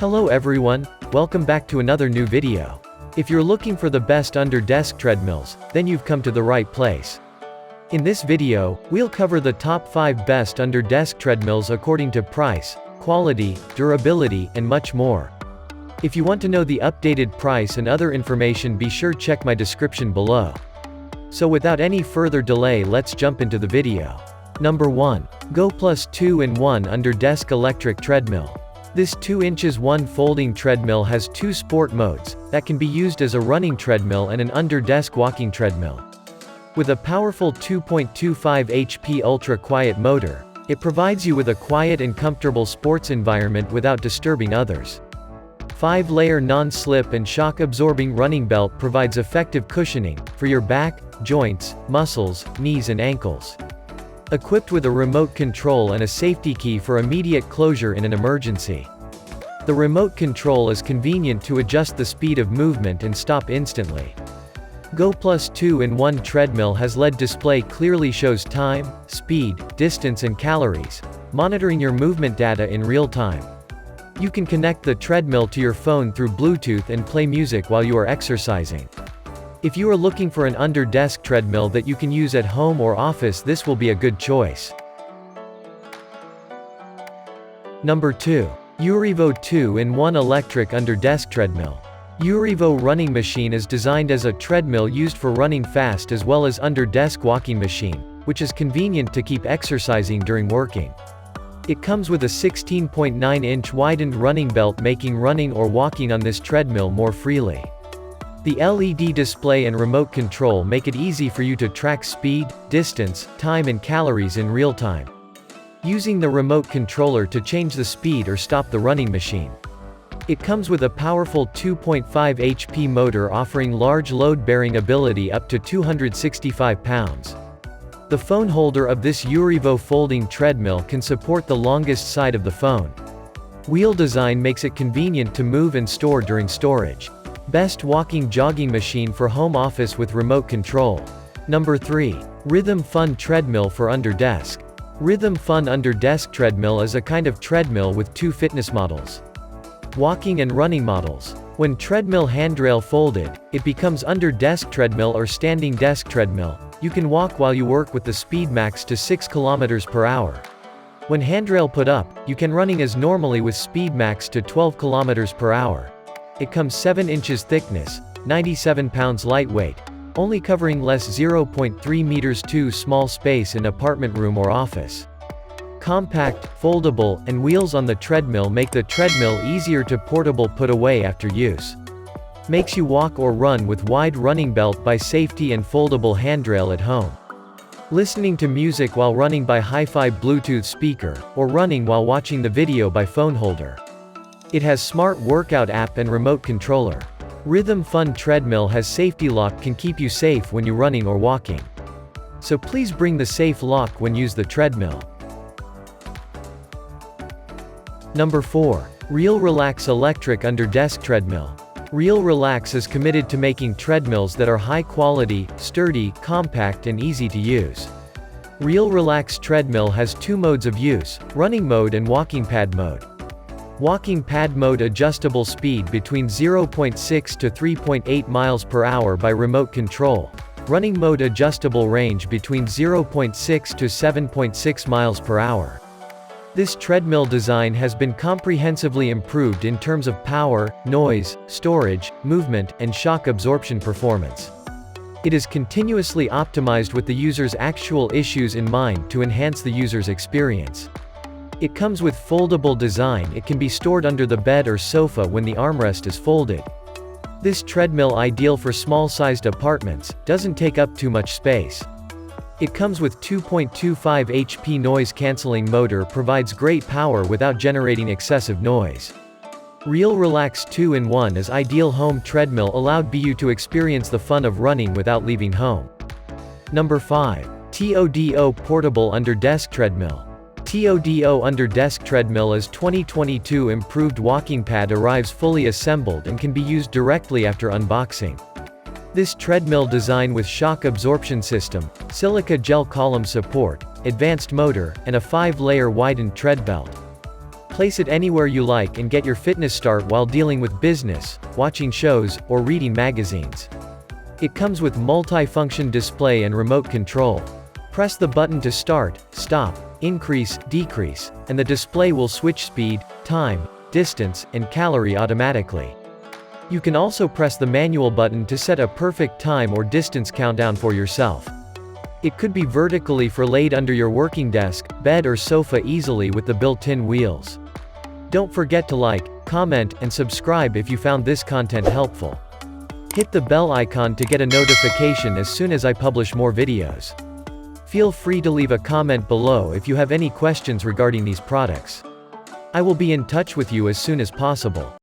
Hello everyone, welcome back to another new video. If you're looking for the best under-desk treadmills, then you've come to the right place. In this video, we'll cover the top 5 best under-desk treadmills according to price, quality, durability, and much more. If you want to know the updated price and other information, be sure check my description below. So without any further delay, let's jump into the video. Number 1. Go Plus 2-in-1 Under-Desk Electric Treadmill. This 2 inches 1 folding treadmill has 2 sport modes, that can be used as a running treadmill and an under-desk walking treadmill. With a powerful 2.25 HP ultra-quiet motor, it provides you with a quiet and comfortable sports environment without disturbing others. 5-layer non-slip and shock-absorbing running belt provides effective cushioning, for your back, joints, muscles, knees and ankles. Equipped with a remote control and a safety key for immediate closure in an emergency. The remote control is convenient to adjust the speed of movement and stop instantly. Go Plus 2-in-1 treadmill has LED display clearly shows time, speed, distance and calories, monitoring your movement data in real time. You can connect the treadmill to your phone through Bluetooth and play music while you are exercising. If you are looking for an under-desk treadmill that you can use at home or office, this will be a good choice. Number 2. Urivo 2-in-1 Electric Under-Desk Treadmill. Urivo running machine is designed as a treadmill used for running fast as well as under-desk walking machine, which is convenient to keep exercising during working. It comes with a 16.9-inch widened running belt, making running or walking on this treadmill more freely. The LED display and remote control make it easy for you to track speed, distance, time and calories in real time. Using the remote controller to change the speed or stop the running machine. It comes with a powerful 2.5 HP motor offering large load-bearing ability up to 265 pounds. The phone holder of this Urivo folding treadmill can support the longest side of the phone. Wheel design makes it convenient to move and store during storage. Best walking jogging machine for home office with remote control. Number 3. Rhythm Fun Treadmill for Under-Desk. Rhythm Fun Under-Desk Treadmill is a kind of treadmill with 2 fitness models. Walking and running models. When treadmill handrail folded, it becomes under-desk treadmill or standing desk treadmill. You can walk while you work with the speed max to 6 km/h. When handrail put up, you can running as normally with speed max to 12 km/h. It comes 7 inches thickness, 97 pounds lightweight, only covering less 0.3 meters. Too small space in apartment room or office. Compact, foldable, and wheels on the treadmill make the treadmill easier to portable put away after use. Makes you walk or run with wide running belt by safety and foldable handrail at home. Listening to music while running by hi-fi Bluetooth speaker, or running while watching the video by phone holder. It has smart workout app and remote controller. Rhythm Fun Treadmill has safety lock, can keep you safe when you're running or walking. So please bring the safe lock when use the treadmill. Number 4. Real Relax Electric Under-Desk Treadmill. Real Relax is committed to making treadmills that are high quality, sturdy, compact and easy to use. Real Relax Treadmill has 2 modes of use, running mode and walking pad mode. Walking pad mode, adjustable speed between 0.6 to 3.8 miles per hour by remote control. Running mode, adjustable range between 0.6 to 7.6 miles per hour. This treadmill design has been comprehensively improved in terms of power, noise, storage, movement, and shock absorption performance. It is continuously optimized with the user's actual issues in mind to enhance the user's experience. It comes with foldable design. It can be stored under the bed or sofa when the armrest is folded. This treadmill ideal for small-sized apartments, doesn't take up too much space. It comes with 2.25 HP noise-canceling motor, provides great power without generating excessive noise. Real Relax 2-in-1 is ideal home treadmill, allowed you to experience the fun of running without leaving home. Number 5. TODO Portable Under-Desk Treadmill. TODO Under-Desk Treadmill is 2022 improved walking pad, arrives fully assembled and can be used directly after unboxing. This treadmill design with shock absorption system, silica gel column support, advanced motor, and a 5-layer widened tread belt. Place it anywhere you like and get your fitness start while dealing with business, watching shows, or reading magazines. It comes with multi-function display and remote control. Press the button to start, stop, increase, decrease, and the display will switch speed, time, distance, and calorie automatically. You can also press the manual button to set a perfect time or distance countdown for yourself. It could be vertically laid under your working desk, bed or sofa easily with the built-in wheels. Don't forget to like, comment, and subscribe if you found this content helpful. Hit the bell icon to get a notification as soon as I publish more videos. Feel free to leave a comment below if you have any questions regarding these products. I will be in touch with you as soon as possible.